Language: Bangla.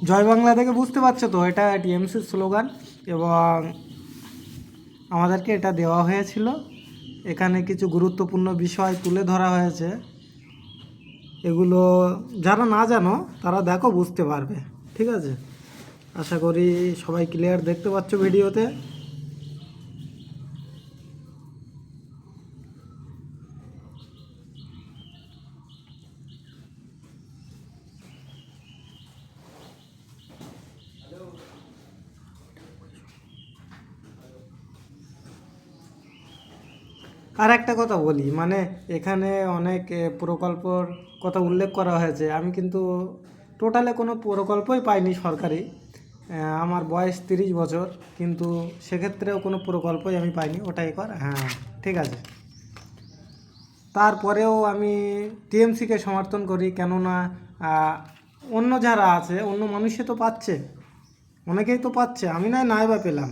জয় বাংলা থেকে বুঝতে পারছো তো, এটা টিএমসির স্লোগান এবং আমাদেরকে এটা দেওয়া হয়েছিল। এখানে কিছু গুরুত্বপূর্ণ বিষয় তুলে ধরা হয়েছে, এগুলো যারা না জানো তারা দেখো, বুঝতে পারবে। ঠিক আছে, আশা করি সবাই ক্লিয়ার দেখতে পাচ্ছ ভিডিওতে। আর একটা কথা বলি, মানে এখানে অনেক প্রকল্পর কথা উল্লেখ করা হয়েছে। আমি কিন্তু টোটালে কোনো প্রকল্পই পাইনি সরকারি। আমার বয়স 30 বছর, কিন্তু সেক্ষেত্রেও কোনো প্রকল্পই আমি পাইনি। ওটাই কর, হ্যাঁ ঠিক আছে। তারপরেও আমি টিএমসিকে সমর্থন করি, কেননা অন্য যারা আছে, অন্য মানুষে তো পাচ্ছে, অনেকেই তো পাচ্ছে, আমি নাই বা পেলাম।